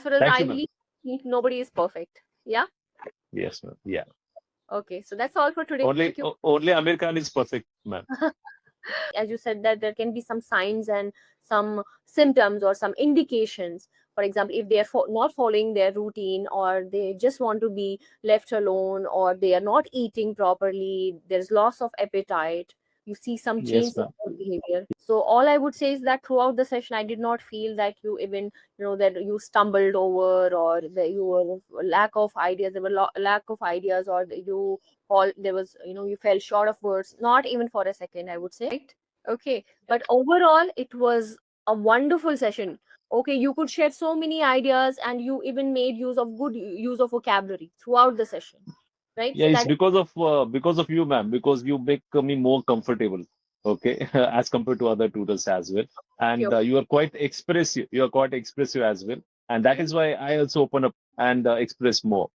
far as Thank I you, ma'am. believe, nobody is perfect. Yeah. Yes, ma'am. Yeah. Okay. So that's all for today. Only Thank you. only American is perfect, ma'am. As you said, that there can be some signs and some symptoms or some indications. For example, if they are not following their routine, or they just want to be left alone, or they are not eating properly, there's loss of appetite, you see some Yes, change in ma'am. their behavior. So all I would say is that throughout the session I did not feel that you even, that you stumbled over, or that you were lack of ideas, there were lack of ideas, or you all there was, you fell short of words, not even for a second, I would say. Okay, but overall it was a wonderful session. Okay, you could share so many ideas, and you even made use of good use of vocabulary throughout the session, right? Yeah, So it's that is because of you, ma'am, because you make me more comfortable, okay, as compared to other tutors as well. And pure. you are quite expressive. You are quite expressive as well, and that is why I also open up and express more.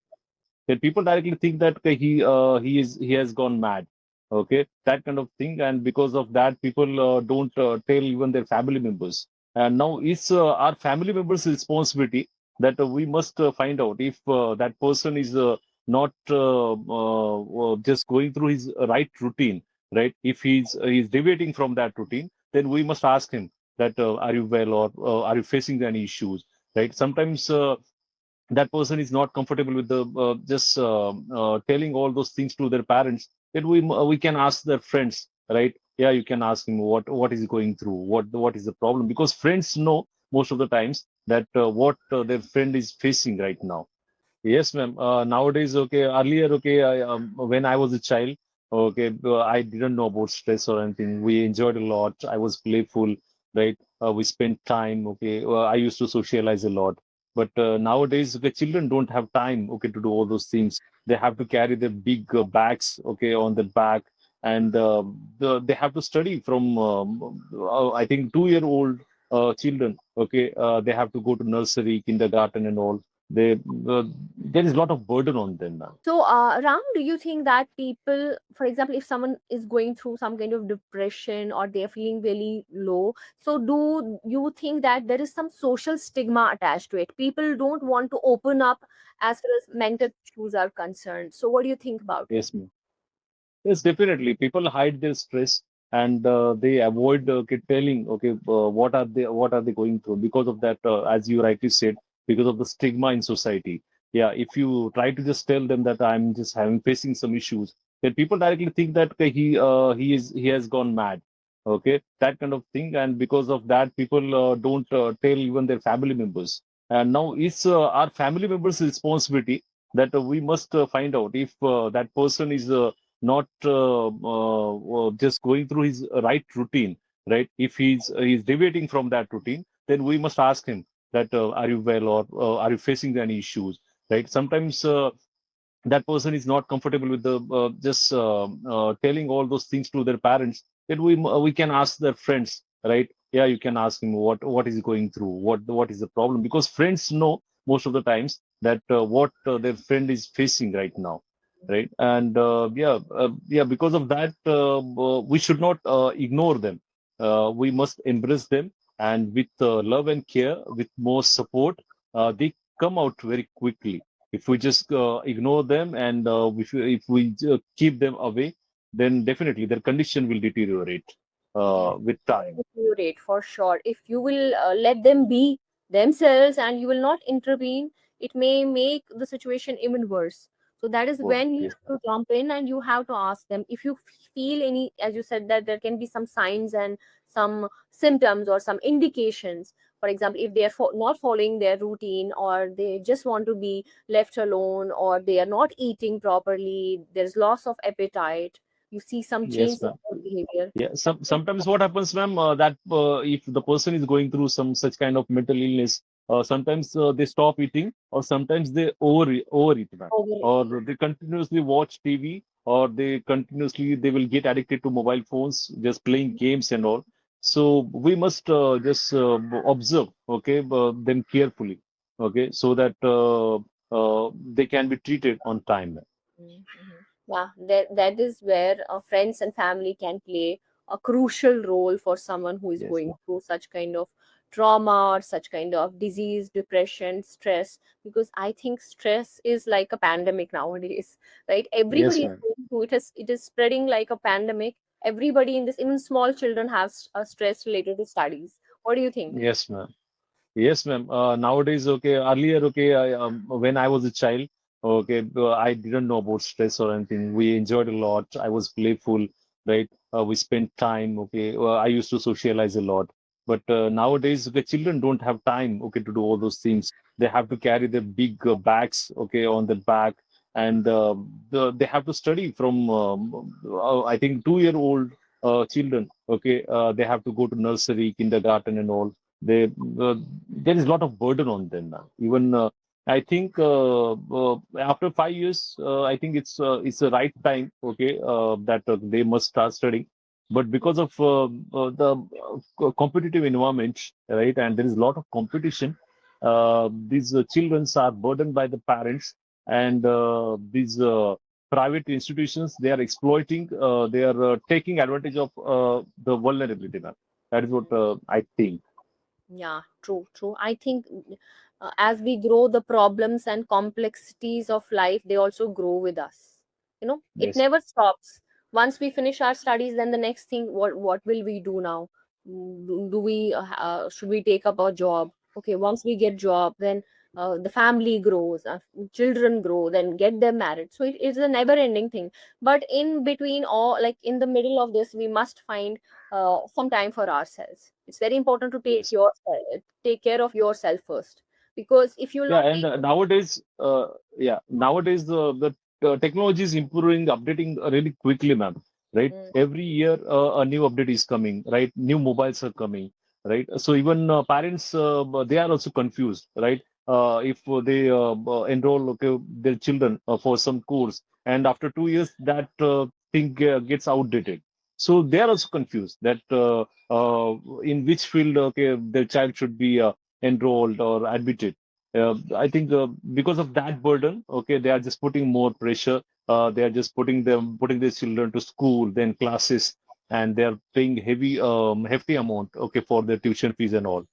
Then people directly think that okay, he has gone mad, okay, that kind of thing, and because of that, people don't tell even their family members. And now it's our family members' responsibility that we must find out if that person is not just going through his right routine, right? If he's deviating from that routine, then we must ask him that are you well, or are you facing any issues, right? Sometimes that person is not comfortable with the just telling all those things to their parents, then we can ask their friends, right? Yeah, you can ask him what is he going through, what is the problem, because friends know most of the times that what their friend is facing right now. Yes, ma'am. Nowadays, okay, earlier, okay, when I was a child, okay, I didn't know about stress or anything. We enjoyed a lot. I was playful, right? We spent time, okay. I used to socialize a lot. But nowadays, okay, children don't have time, okay, to do all those things. They have to carry their big bags, okay, on their back, and they have to study from, I think, 2-year-old children, okay. They have to go to nursery, kindergarten, and all. They there is a lot of burden on them now. So, Ram, do you think that people, for example, if someone is going through some kind of depression, or they're feeling really low, so do you think that there is some social stigma attached to it? People don't want to open up as far as mental issues are concerned. So, what do you think about it? Yes, ma'am. Yes, definitely. People hide their stress, and they avoid telling, okay, what are they going through because of that, as you rightly said, because of the stigma in society. Yeah, if you try to just tell them that I'm just having facing some issues, then people directly think that okay, he has gone mad, okay, that kind of thing, and because of that, people don't tell even their family members. And now it's our family members' responsibility that we must find out if that person is not just going through his right routine, right? If he's deviating from that routine, then we must ask him that are you well, or are you facing any issues, right? Sometimes that person is not comfortable with the just telling all those things to their parents, then we can ask their friends, right? Yeah, you can ask him what is he going through, what is the problem, because friends know most of the times that what their friend is facing right now, right? And yeah, because of that, we should not ignore them. We must embrace them, and with love and care, with more support, they come out very quickly. If we just ignore them, and if we keep them away, then definitely their condition will deteriorate Yes, with time. deteriorate for sure. If you will let them be themselves and you will not intervene, it may make the situation even worse. So that is Oh, when you yes, have to jump in, and you have to ask them if you feel any, as you said, that there can be some signs and some symptoms or some indications. For example, if they are not following their routine, or they just want to be left alone, or they are not eating properly, there's loss of appetite, you see some yes, change in ma'am. their behavior. Yeah, sometimes what happens, ma'am, that if the person is going through some such kind of mental illness, sometimes they stop eating, or sometimes they overeat, ma'am, Over. or they continuously watch TV, or they will get addicted to mobile phones, just playing games and all. So we must just observe, okay, them carefully, okay, so that they can be treated on time. Mhm. Yeah, that is where friends and family can play a crucial role for someone who is Yes, going ma'am. through such kind of trauma or such kind of disease, depression, stress. Because I think stress is like a pandemic nowadays, right? Yes, Everybody is ma'am. going through it. It is spreading like a pandemic. Everybody in this, even small children have stress related to studies. What do you think? Yes, ma'am. Yes, ma'am. Nowadays, okay, earlier, okay, when I was a child, okay, I didn't know about stress or anything. We enjoyed a lot. I was playful, right? We spent time, okay. I used to socialize a lot. But nowadays, the children don't have time, okay, to do all those things. They have to carry their big bags, okay, on the back, and they have to study from, I think, 2-year-old children, okay. They have to go to nursery, kindergarten, and all. They there is a lot of burden on them now. Even I think after 5 years, I think it's the right time, okay, that they must start studying. But because of the competitive environment, right, and there is a lot of competition, these children are burdened by the parents, and these private institutions, they are exploiting, they are taking advantage of the vulnerability. Now. That is what I think. Yeah, true, true. I think as we grow, the problems and complexities of life, they also grow with us. It Yes. never stops. Once we finish our studies, then the next thing, what will we do now? Do we should we take up a job? Okay, once we get job, then the family grows, children grow, then get them married. So it is a never-ending thing. But in between, all like in the middle of this, we must find some time for ourselves. It's very important to Yes. take care of yourself first, because if you will Yeah, not and take. nowadays the technology is improving, updating really quickly, ma'am. Right? Mm, Every year a new update is coming, right? New mobiles are coming, right? So even parents they are also confused, right? If they enroll, okay, their children for some course, and after 2 years that thing gets outdated. So they are also confused that in which field, okay, their child should be enrolled or admitted. I think because of that burden, okay, they are just putting more pressure. They are just putting their children to school, then classes, and they are paying hefty amount, okay, for their tuition fees and all.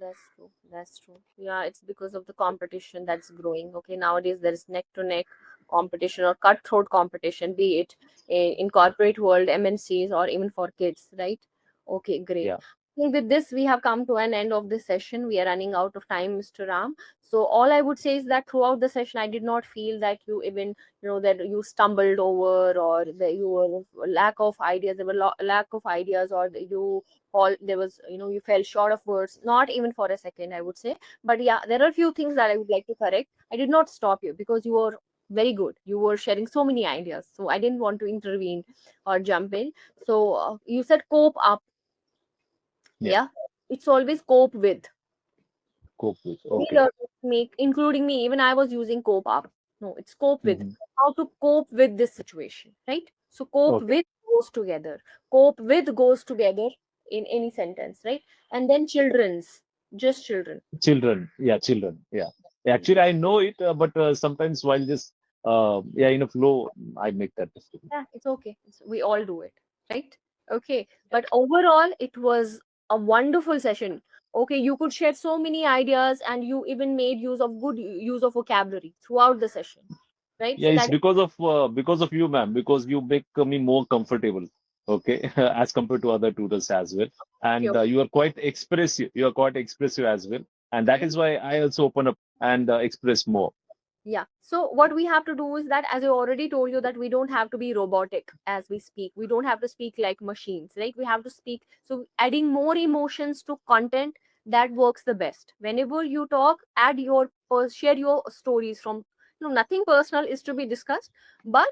that's true. That's true. Yeah, it's because of the competition that's growing. Okay, nowadays there is neck to neck competition or cutthroat competition, be it in corporate world, MNCs, or even for kids, right? Okay, great. Yeah. I think with this, we have come to an end of this session. We are running out of time, Mr. Ram. So all I would say is that throughout the session, I did not feel that you even, that you stumbled over, or that you were lack of ideas. There were lack of ideas, or that you all there was, you fell short of words, not even for a second, I would say. But yeah, there are a few things that I would like to correct. I did not stop you because you were very good. You were sharing so many ideas, so I didn't want to intervene or jump in. So you said cope up. Yeah. Yeah, it's always cope with. Cope with. We Okay. learn to make, including me, even I was using cope up. No, it's cope with. Hmm. How to cope with this situation, right? So cope Okay. with goes together. Cope with goes together in any sentence, right? And then children's, just children. Children. Yeah, children. Yeah. Actually, I know it, but sometimes while just yeah, in a flow, I make that mistake. Yeah, it's okay. We all do it, right? Okay. But overall, it was a wonderful session. Okay, you could share so many ideas, and you even made use of good use of vocabulary throughout the session, right? Yeah, So it's that because of you, ma'am, because you make me more comfortable, okay, as compared to other tutors as well. is And you are quite expressive. You are quite expressive as well, and that is why I also open up and express more. Yeah. So what we have to do is that, as I already told you, that we don't have to be robotic as we speak. We don't have to speak like machines, right? We have to speak. So adding more emotions to content, that works the best. Whenever you talk, add share your stories from, nothing personal is to be discussed, but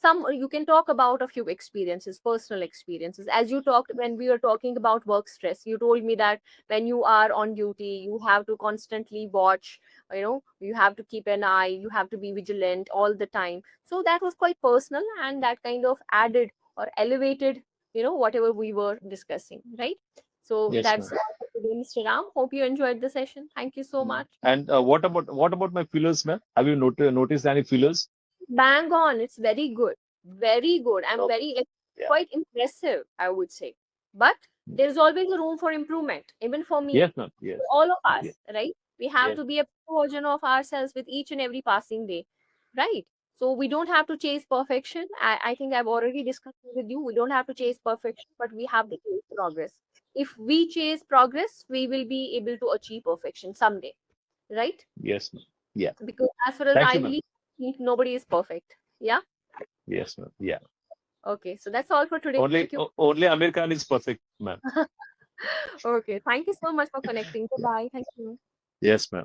some you can talk about a few experiences, personal experiences. As you talked when we were talking about work stress, you told me that when you are on duty, you have to constantly watch, you have to keep an eye, you have to be vigilant all the time. So that was quite personal, and that kind of added or elevated, whatever we were discussing, right? So Yes, that's ma'am. all for today, Mr. Ram. Hope you enjoyed the session. Thank you so much. And what about my fillers, ma'am? Have you noticed any fillers? Bang on, it's very good, very good. I'm Okay. very, like, Yeah. quite impressive, I would say. But There is always a room for improvement, even for me, Yes, ma'am. Yes. for all of Yes. us, right? We have Yes. to be a better version of ourselves with each and every passing day, right? So we don't have to chase perfection. I think I've already discussed with you. We don't have to chase perfection, but we have to chase progress. If we chase progress, we will be able to achieve perfection someday, right? Yes, ma'am. Yeah. Because as far as Thank I you, ma'am. believe, nobody is perfect. Yeah. Yes, ma'am. Yeah. Okay. So that's all for today. Thank you. Only Amir Khan is perfect, ma'am. Okay. Thank you so much for connecting. Goodbye. Thank you. Yes, ma'am.